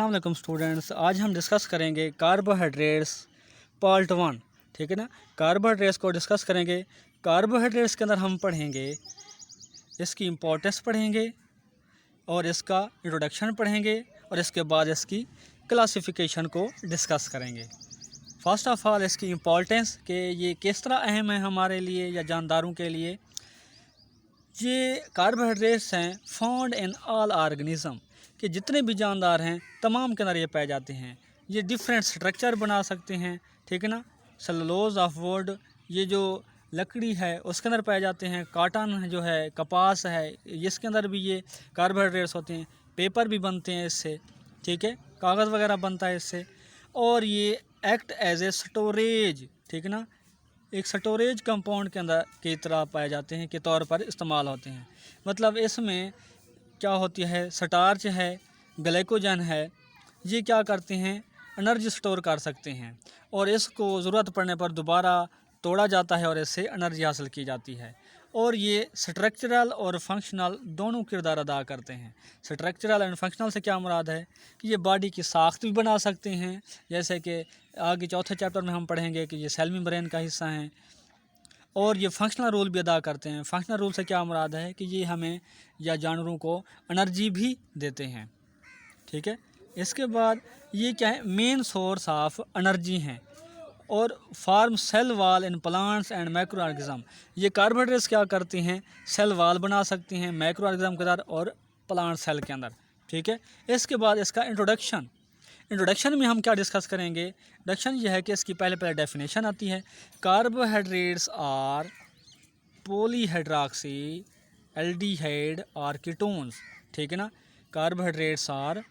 अस्सलाम वालेकुम स्टूडेंट्स, आज हम डिस्कस करेंगे कार्बोहाइड्रेट्स पार्ट 1। ठीक है ना। कार्बोहाइड्रेट्स को डिस्कस करेंगे। कार्बोहाइड्रेट्स के अंदर हम पढ़ेंगे इसकी इम्पोर्टेंस पढ़ेंगे और इसका इंट्रोडक्शन पढ़ेंगे और इसके बाद इसकी क्लासिफिकेशन को डिस्कस करेंगे। फर्स्ट ऑफ ऑल इसकी इम्पोर्टेंस कि ये किस तरह अहम है हमारे लिए या जानदारों के लिए। ये कार्बोहाइड्रेट्स हैं फाउंड इन ऑल ऑर्गेनिज्म, कि जितने भी जानदार हैं तमाम के अंदर ये पाए जाते हैं। ये डिफरेंट स्ट्रक्चर बना सकते हैं। ठीक है ना। सेलुलोज ऑफ वुड, ये जो लकड़ी है उसके अंदर पाए जाते हैं। कॉटन जो है, कपास है, इसके अंदर भी ये कार्बोहाइड्रेट्स होते हैं। पेपर भी बनते हैं इससे। ठीक है, कागज़ वगैरह बनता है इससे। और ये एक्ट एज ए स्टोरेज, ठीक है ना, एक स्टोरेज कंपाउंड के अंदर की तरह पाए जाते हैं के तौर पर इस्तेमाल होते हैं। मतलब इसमें क्या होती है, स्टार्च है, ग्लाइकोजन है, ये क्या करते हैं, एनर्जी स्टोर कर सकते हैं और इसको ज़रूरत पड़ने पर दोबारा तोड़ा जाता है और इससे एनर्जी हासिल की जाती है। और ये स्ट्रक्चरल और फंक्शनल दोनों किरदार अदा करते हैं। स्ट्रक्चरल एंड फंक्शनल से क्या मुराद है कि ये बॉडी की साख्त भी बना सकते हैं, जैसे कि आगे चौथे चैप्टर में हम पढ़ेंगे कि ये सेल मेम्ब्रेन का हिस्सा हैं। और ये फंक्शनल रोल भी अदा करते हैं। फंक्शनल रोल से क्या मुराद है कि ये हमें या जानवरों को एनर्जी भी देते हैं। ठीक है। इसके बाद ये क्या है, मेन सोर्स ऑफ एनर्जी हैं और form cell wall in plants and microorganism. ये कार्बोहाइड्रेट्स क्या करते हैं, सेल वाल बना सकते हैं माइक्रो ऑर्गेनिज्म के अंदर और प्लांट सेल के अंदर। ठीक है। इसके बाद इसका इंट्रोडक्शन में हम क्या डिस्कस करेंगे। इंट्रोडक्शन ये है कि इसकी पहले डेफिनेशन आती है। कार्बोहाइड्रेट्स आर पॉलीहाइड्रॉक्सी एल्डिहाइड और कीटोन्स। ठीक है ना। कार्बोहाइड्रेट्स आर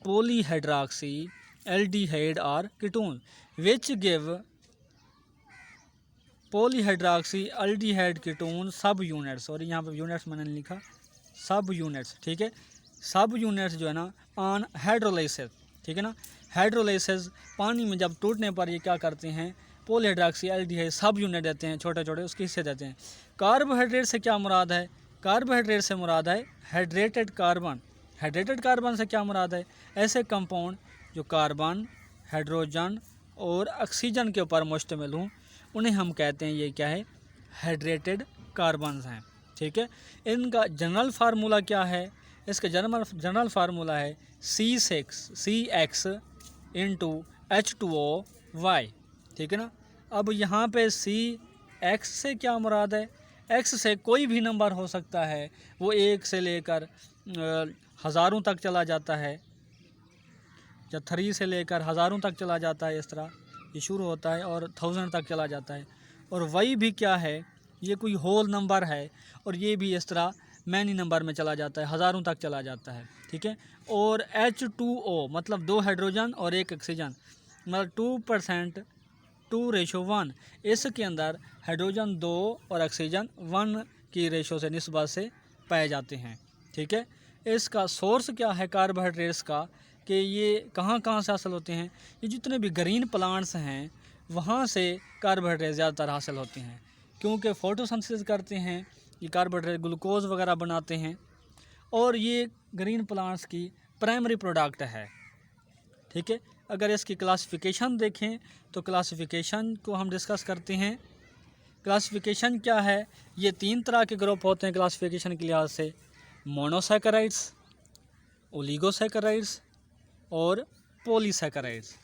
पॉलीहाइड्रॉक्सी एल्डिहाइड और ketone which give polyhydroxy aldehyde ketone subunits. और यहाँ पर यूनिट्स मैंने लिखा सब यूनिट्स। ठीक है। सब यूनिट्स जो है ना ऑन हाइड्रोलाइसिस। ठीक है ना। हाइड्रोलाइसिस पानी में जब टूटने पर ये क्या करते हैं, पॉलीहाइड्रॉक्सी एल्डिहाइड सब यूनिट देते हैं, छोटे छोटे उसके हिस्से देते हैं। कार्बोहाइड्रेट से क्या मुराद है, कार्बोहाइड्रेट से मुराद है हाइड्रेटेड कार्बन। हाइड्रेटेड कार्बन से क्या मुराद है, ऐसे कंपाउंड जो कार्बन, हाइड्रोजन और ऑक्सीजन के ऊपर मुश्तमिल हों, उन्हें हम कहते हैं ये क्या है, हाइड्रेटेड कार्बन्स हैं। ठीक है। इनका जनरल फार्मूला क्या है, इसका जनरल फार्मूला है CX इंटू H2O(Y). ठीक है ना। अब यहाँ पे CX से क्या मुराद है, X से कोई भी नंबर हो सकता है, वो 1 से लेकर हज़ारों तक चला जाता है, या 3 से लेकर हज़ारों तक चला जाता है, इस तरह ये शुरू होता है और 1000 तक चला जाता है। और Y भी क्या है, ये कोई होल नंबर है और ये भी इस तरह मैनी नंबर में चला जाता है, हज़ारों तक चला जाता है। ठीक है। और H2O मतलब 2 हाइड्रोजन और 1 ऑक्सीजन, मतलब 2% 2:1। इसके अंदर हाइड्रोजन 2 और ऑक्सीजन 1 की रेशो से निस्बत से पाए जाते हैं। ठीक है। इसका सोर्स क्या है कार्बोहाइड्रेट्स का, कि ये कहाँ कहाँ से हासिल होते हैं, ये जितने भी ग्रीन प्लांट्स हैं वहाँ से कार्बोहाइड्रेट ज़्यादातर हासिल होते हैं, क्योंकि फोटोसिंथेसिस करते हैं, ये कार्बोहाइड्रेट ग्लूकोज वगैरह बनाते हैं और ये ग्रीन प्लांट्स की प्राइमरी प्रोडक्ट है। ठीक है। अगर इसकी क्लासिफिकेशन देखें तो क्लासिफिकेशन को हम डिस्कस करते हैं। क्लासिफिकेशन क्या है, ये 3 तरह के ग्रुप होते हैं क्लासिफिकेशन के लिहाज से, मोनोसैकेराइड्स, ओलिगोसैकेराइड्स और पॉलीसैकेराइड्स।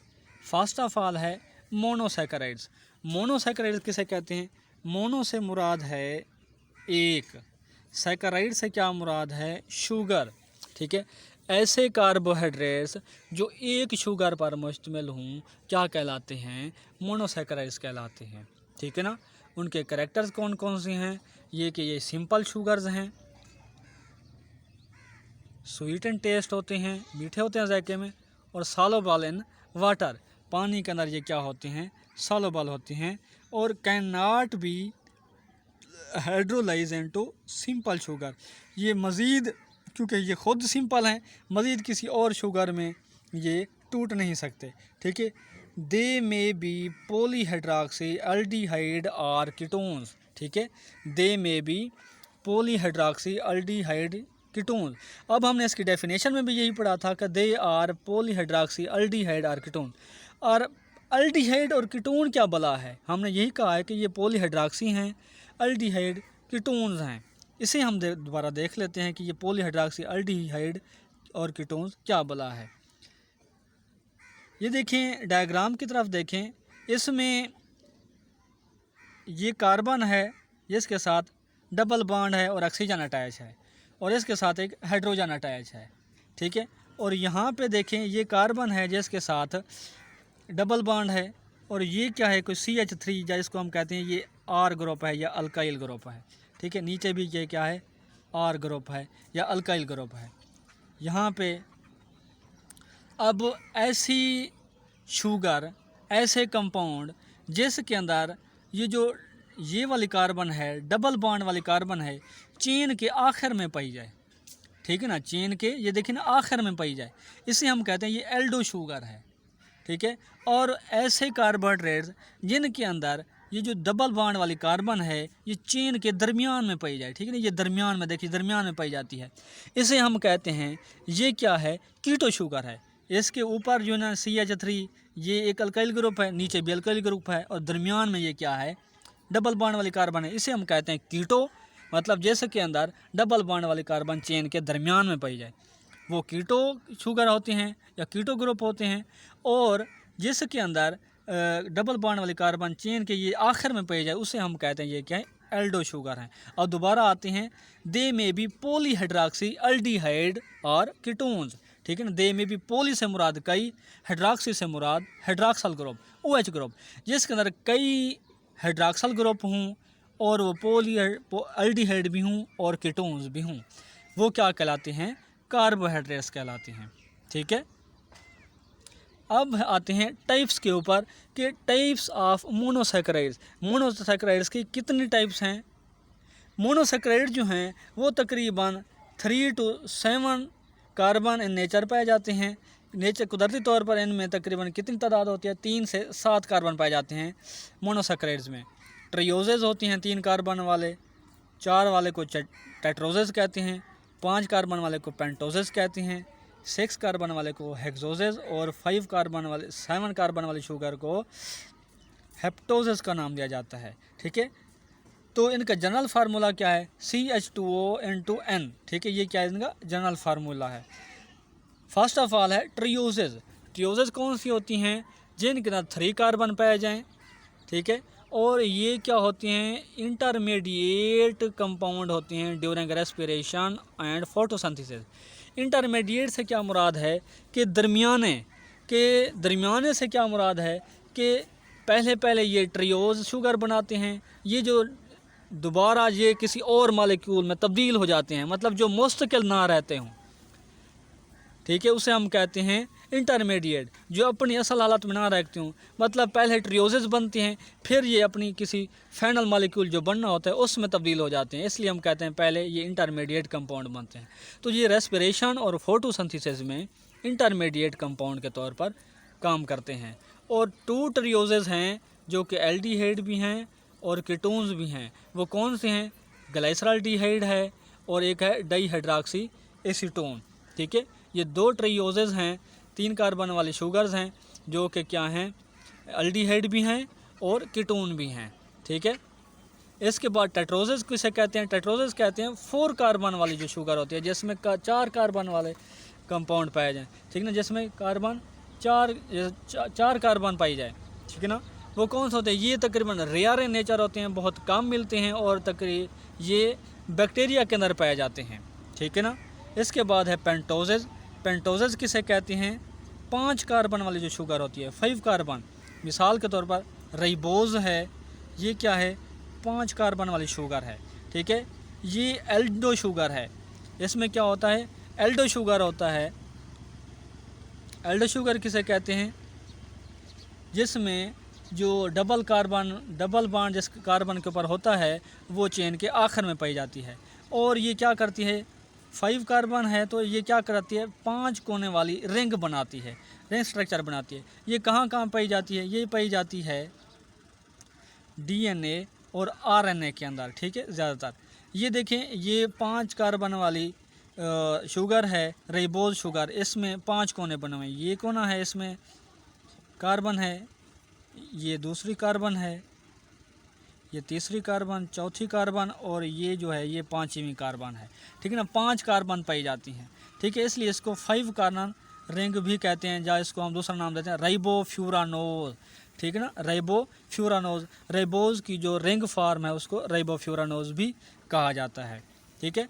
फर्स्ट ऑफ ऑल है मोनोसैकेराइड्स। मोनोसैकेराइड्स किसे कहते हैं, मोनो से मुराद है एक, सैकेराइड से क्या मुराद है, शुगर। ठीक है। ऐसे कार्बोहाइड्रेट्स जो एक शुगर पर मुश्तमिल हों क्या कहलाते हैं, मोनोसैकेराइड्स कहलाते हैं। ठीक है ना। उनके करैक्टर्स कौन कौन से हैं, ये कि ये सिंपल शुगर्स हैं, स्वीट एंड टेस्ट होते हैं, मीठे होते हैं जायके में, और सॉल्युबल इन वाटर, पानी के अंदर ये क्या होते हैं, सॉल्युबल होते हैं, और can not be hydrolyse into simple sugar. ये मज़ीद, क्योंकि ये ख़ुद सिंपल हैं, मज़ीद किसी और शुगर में ये टूट नहीं सकते। ठीक है। दे मे बी पॉलीहाइड्रॉक्सी एल्डिहाइड और कीटोन्स। ठीक है। दे मे बी पॉलीहाइड्रॉक्सी एल्डिहाइड कीटोन। अब हमने इसकी डेफिनेशन में भी यही पढ़ा था कि they are polyhydroxy aldehyde or ketone. और अल्डिहाइड और कीटोन क्या बला है, हमने यही कहा है कि ये पॉलीहाइड्रॉक्सी हैं, अल्डिहाइड कीटोन्स हैं। इसे हम दोबारा देख लेते हैं कि ये पॉलीहाइड्रॉक्सी अल्डिहाइड और कीटोन्स क्या बला है। ये देखें, डायग्राम की तरफ देखें, इसमें ये कार्बन है जिसके साथ डबल बॉन्ड है और ऑक्सीजन अटैच है, और इसके साथ एक हाइड्रोजन अटैच है, ठीक है। और यहाँ पे देखें, ये कार्बन है जिसके साथ डबल बॉन्ड है, और ये क्या है, कोई CH3 या इसको हम कहते हैं ये R ग्रुप है या अल्काइल ग्रुप है, ठीक है। नीचे भी ये क्या है, R ग्रुप है या अल्काइल ग्रुप है। यहाँ पे अब ऐसी शुगर, ऐसे कंपाउंड जिसके अंदर ये वाली कार्बन है, डबल बॉन्ड वाली कार्बन है, चेन के आखिर में पाई जाए, ठीक है ना, चेन के ये देखिए ना आखिर में पाई जाए, इसे हम कहते हैं ये एल्डो शुगर है, ठीक है। और ऐसे कार्बोहाइड्रेट्स जिनके अंदर ये जो डबल बॉन्ड वाली कार्बन है ये चेन के दरमियान में पाई जाए, ठीक है ना, ये दरमियान में, देखिए दरमियान में पाई जाती है, इसे हम कहते हैं ये क्या है, कीटो शुगर है। इसके ऊपर जो है ना CH3 ये एक अल्काइल ग्रुप है, नीचे भी अल्काइल ग्रुप है, और दरमियान में ये क्या है, डबल बॉन्ड वाली कार्बन है, इसे हम कहते हैं कीटो। मतलब जैसे के अंदर डबल बॉन्ड वाली कार्बन चेन के दरमियान में पाई जाए वो कीटो शुगर होते हैं या कीटो ग्रुप होते हैं। और जिसके अंदर डबल बॉन्ड वाली कार्बन चेन के ये आखिर में पाई जाए उसे हम कहते हैं ये क्या है, एल्डो शुगर हैं। और दोबारा आते हैं, दे में भी पॉलीहाइड्रॉक्सी अल्डिहाइड और कीटोन्स, ठीक है ना। दे में भी पॉली से मुराद कई, हाइड्रॉक्सी से मुराद हाइड्रॉक्सल ग्रुप OH ग्रुप, जिसके अंदर कई हाइड्रॉक्सल ग्रुप हों और वो पॉली अल्डिहाइड भी हों और कीटोन्स भी हों, वो क्या कहलाते हैं, कार्बोहाइड्रेट्स कहलाते हैं, ठीक है। अब आते हैं टाइप्स के ऊपर कि टाइप्स ऑफ मोनोसैकराइड्स। मोनोसैकराइड्स की कितनी टाइप्स हैं। मोनोसैकराइड जो हैं वो तकरीबन 3 to 7 कार्बन इन नेचर पाए जाते हैं। नेचर कुदरती तौर पर इनमें तकरीबन कितनी तादाद होती है, 3 से 7 कार्बन पाए जाते हैं मोनोसैकराइड्स में। ट्रियोजेज होती हैं 3 कार्बन वाले, 4 वाले को टेट्रोजेज कहते हैं, 5 कार्बन वाले को पेंटोजेज कहते हैं, 6 कार्बन वाले को हेक्सोजेज, और 7 कार्बन वाले शुगर को हेप्टोजेज का नाम दिया जाता है, ठीक है। तो इनका जनरल फार्मूला क्या है, CH2O(N), ठीक है, ये क्या है, इनका जनरल फार्मूला है। फर्स्ट ऑफ ऑल है ट्रियोजेज। ट्रियोजेज कौन सी होती हैं, जिनके अंदर 3 कार्बन पाए जाएँ, ठीक है। और ये क्या होती हैं, इंटरमीडिएट कंपाउंड होती हैं during respiration and photosynthesis. Intermediate से क्या मुराद है कि दरमियाने से क्या मुराद है कि पहले ये ट्रियोज शुगर बनाते हैं, ये जो दोबारा ये किसी और मालिक्यूल में तब्दील हो जाते हैं, मतलब जो मुस्तकिल ना रहते हों, ठीक है, उसे हम कहते हैं इंटरमीडिएट, जो अपनी असल हालत में ना रखते हों। मतलब पहले ट्रियोजेज बनती हैं, फिर ये अपनी किसी फाइनल मालिक्यूल जो बनना होता है उसमें तब्दील हो जाते हैं, इसलिए हम कहते हैं पहले ये इंटरमीडिएट कंपाउंड बनते हैं। तो ये रेस्पिरेशन और फोटोसिंथेसिस में इंटरमीडिएट कंपाउंड के तौर पर काम करते हैं। और 2 ट्रियोजेज हैं जो कि एल्डिहाइड भी हैं और कीटोन्स भी हैं। वो कौन से हैं, ग्लाइसरॉल्डिहाइड है और एक है डाईहाइड्रॉक्सी एसीटोन, ठीक है। ये 2 ट्रियोजेज हैं, 3 कार्बन वाले शुगर्स हैं जो कि क्या हैं, अल्डिहाइड भी हैं और कीटोन भी हैं, ठीक है। इसके बाद टेट्रोजेज किसे कहते हैं, टेट्रोजेज कहते हैं 4 कार्बन वाली जो शुगर होती है जिसमें 4 कार्बन वाले कंपाउंड पाए जाएँ, ठीक है ना, जिसमें कार्बन 4 कार्बन पाई जाए, ठीक है ना। वो कौन से होते हैं, ये तकरीबन रेयर इन नेचर होते हैं, बहुत कम मिलते हैं और ये बैक्टीरिया के अंदर पाए जाते हैं, ठीक है ना। इसके बाद है पेंटोजेज। पेंटोजेज किसे कहते हैं, 5 कार्बन वाली जो शुगर होती है, 5 कार्बन, मिसाल के तौर पर राइबोज है, ये क्या है, 5 कार्बन वाली शुगर है, ठीक है। ये एल्डो शुगर है, इसमें क्या होता है, एल्डो शुगर होता है। एल्डो शुगर किसे कहते हैं, जिसमें जो डबल बॉन्ड जिस कार्बन के ऊपर होता है वो चेन के आखिर में पाई जाती है। और ये क्या करती है, 5 कार्बन है तो ये क्या करती है, 5 कोने वाली रिंग बनाती है, रिंग स्ट्रक्चर बनाती है। ये कहाँ पाई जाती है, ये पाई जाती है DNA और RNA के अंदर, ठीक है, ज़्यादातर। ये देखें, ये 5 कार्बन वाली शुगर है रिबोज शुगर, इसमें 5 कोने बने हुए हैं। ये कोना है, इसमें कार्बन है, ये दूसरी कार्बन है, ये तीसरी कार्बन, चौथी कार्बन और ये जो है ये 5वीं कार्बन है। ठीक है ना, 5 कार्बन पाई जाती हैं। ठीक है, इसलिए इसको 5 कार्बन रिंग भी कहते हैं, या इसको हम दूसरा नाम देते हैं राइबोफ्यूरानोज। ठीक है ना, राइबोफ्यूरानोज, राइबोज की जो रिंग फार्म है उसको राइबोफ्यूरानोज भी कहा जाता है। ठीक है,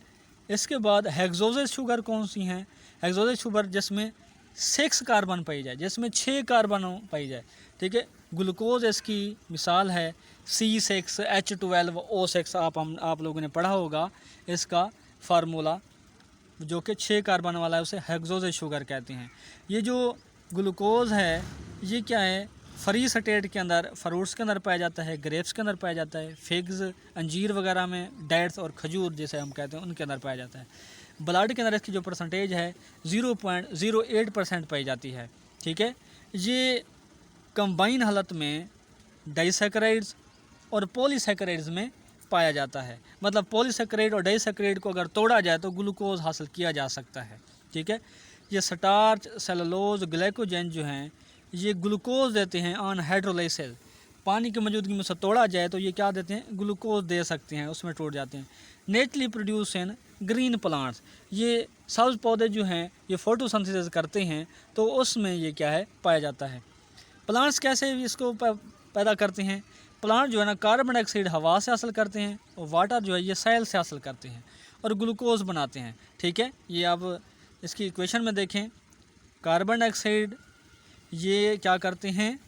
इसके बाद हेक्सोजेस शुगर कौन सी हैं? हेक्सोजेस शुगर जिसमें 6 कार्बन पाई जाए, जिसमें 6 कार्बन पाई जाए। ठीक है, ग्लूकोज इसकी मिसाल है C6H12O6। आप लोगों ने पढ़ा होगा इसका फार्मूला, जो कि 6 कार्बन वाला है, उसे हेक्सोजेस शुगर कहते हैं। ये जो ग्लूकोज है ये क्या है, फ्री स्टेट के अंदर, फ्रूट्स के अंदर पाया जाता है, ग्रेप्स के अंदर पाया जाता है, फिग्स अंजीर वगैरह में, डेट्स और खजूर जैसे हम कहते हैं उनके अंदर पाया जाता है। ब्लड के अंदर इसकी जो परसेंटेज है 0.08% पाई जाती है। ठीक है, ये कंबाइन हालत में डाइसैकराइड्स और पॉलीसैकराइड्स में पाया जाता है। मतलब पॉलीसैकराइड और डाइसैकराइड को अगर तोड़ा जाए तो ग्लूकोज हासिल किया जा सकता है। ठीक है, ये स्टार्च, सेलुलोज, ग्लाइकोजन जो हैं ये ग्लूकोज देते हैं ऑन हाइड्रोलाइसिस। पानी की मौजूदगी में से तोड़ा जाए तो ये क्या देते हैं, ग्लूकोज दे सकते हैं, उसमें टूट जाते हैं। Naturally produce in green plants, ये सब्ज पौधे जो हैं ये फोटोसिंथेसिस करते हैं, तो उसमें ये क्या है पाया जाता है। प्लांट्स कैसे इसको पैदा करते हैं? प्लांट जो है ना कार्बन डाइऑक्साइड हवा से हासिल करते हैं और वाटर जो है ये सैल से हासिल करते हैं और ग्लूकोज बनाते हैं। ठीक है, ये आप इसकी इक्वेशन में देखें, कार्बन डाइऑक्साइड ये क्या करते हैं,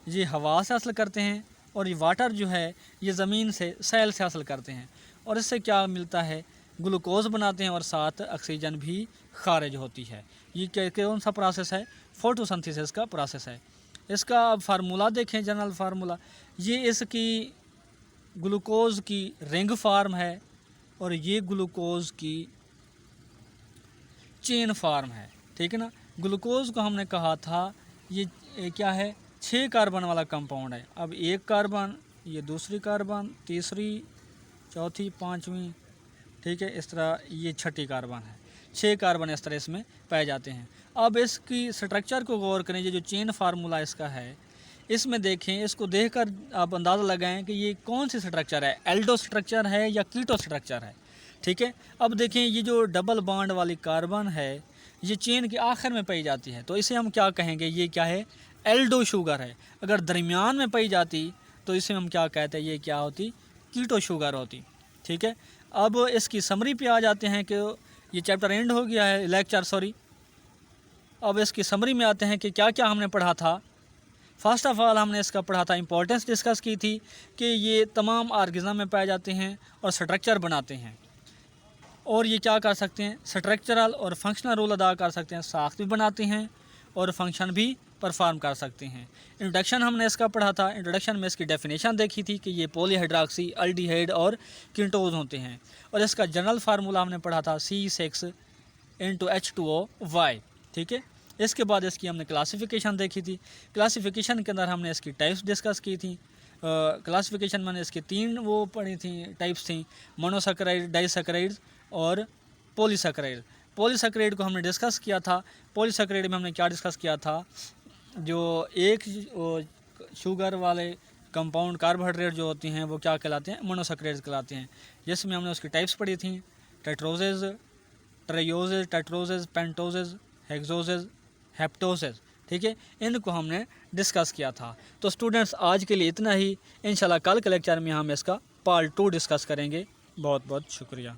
ये हवा से हासिल करते हैं और ये वाटर जो है ये ज़मीन से सैल से हासिल करते हैं और इससे क्या मिलता है, ग्लूकोज बनाते हैं और साथ ऑक्सीजन भी खारिज होती है। ये कौन सा प्रोसेस है, फोटोसिंथेसिस का प्रोसेस है। इसका अब फार्मूला देखें, जनरल फार्मूला, ये इसकी ग्लूकोज की रिंग फार्म है और ये ग्लूकोज की चेन फार्म है। ठीक है ना, ग्लूकोज को हमने कहा था ये क्या है, 6 कार्बन वाला कंपाउंड है। अब 1 कार्बन, ये दूसरी कार्बन, तीसरी, चौथी, 5वीं, ठीक है, इस तरह ये 6ठी कार्बन है। 6 कार्बन इस तरह इसमें पाए जाते हैं। अब इसकी स्ट्रक्चर को गौर करें, ये जो चेन फार्मूला इसका है इसमें देखें, इसको देखकर आप अंदाज़ा लगाएं कि ये कौन सी स्ट्रक्चर है, एल्डो स्ट्रक्चर है या कीटो स्ट्रक्चर है। ठीक है, अब देखें ये जो डबल बॉन्ड वाली कार्बन है ये चेन के आखिर में पाई जाती है, तो इसे हम क्या कहेंगे, ये क्या है, एल्डो शुगर है। अगर दरमियान में पाई जाती तो इसे हम क्या कहते हैं, ये क्या होती, कीटो शुगर होती। ठीक है, अब इसकी समरी पे आ जाते हैं कि ये चैप्टर एंड हो गया है, लेक्चर सॉरी। अब इसकी समरी में आते हैं कि क्या क्या हमने पढ़ा था। फर्स्ट ऑफ ऑल हमने इसका पढ़ा था, इंपॉर्टेंस डिस्कस की थी कि ये तमाम ऑर्गेनिज्म में पाए जाते हैं और स्ट्रक्चर बनाते हैं और ये क्या कर सकते हैं, स्ट्रक्चरल और फंक्शनल रोल अदा कर सकते हैं, साख्त भी बनाते हैं और फंक्शन भी परफॉर्म कर सकते हैं। इंट्रोडक्शन हमने इसका पढ़ा था, इंट्रोडक्शन में इसकी डेफिनेशन देखी थी कि ये पॉलीहाइड्रॉक्सी, अल्डिहाइड और कीटोज होते हैं और इसका जनरल फार्मूला हमने पढ़ा था C6H2O। ठीक है, इसके बाद इसकी हमने क्लासिफिकेशन देखी थी। क्लासिफिकेशन के अंदर हमने इसकी टाइप्स डिस्कस की थी। क्लासिफिकेशन मैंने इसकी 3 वो पढ़ी थी, टाइप्स थी, मोनोसैकराइड, डाइसैकराइड्स और पॉलीसैकराइड। पॉलीसैकराइड को हमने डिस्कस किया था। पॉलीसैकराइड में हमने क्या डिस्कस किया था, जो एक शुगर वाले कंपाउंड कार्बोहाइड्रेट जो होती हैं वो क्या कहलाते हैं, मोनोसैकराइड्स कहलाते हैं, जिसमें हमने उसकी टाइप्स पढ़ी थी, टेट्रोजेज, ट्राइओजेज, टेट्रोजेज, पेंटोजेज, हेक्सोजेज, हेप्टोजेज। ठीक है, इनको हमने डिस्कस किया था। तो स्टूडेंट्स आज के लिए इतना ही, इंशाल्लाह कल के लेक्चर में हम इसका पार्ट 2 डिस्कस करेंगे। बहुत बहुत शुक्रिया।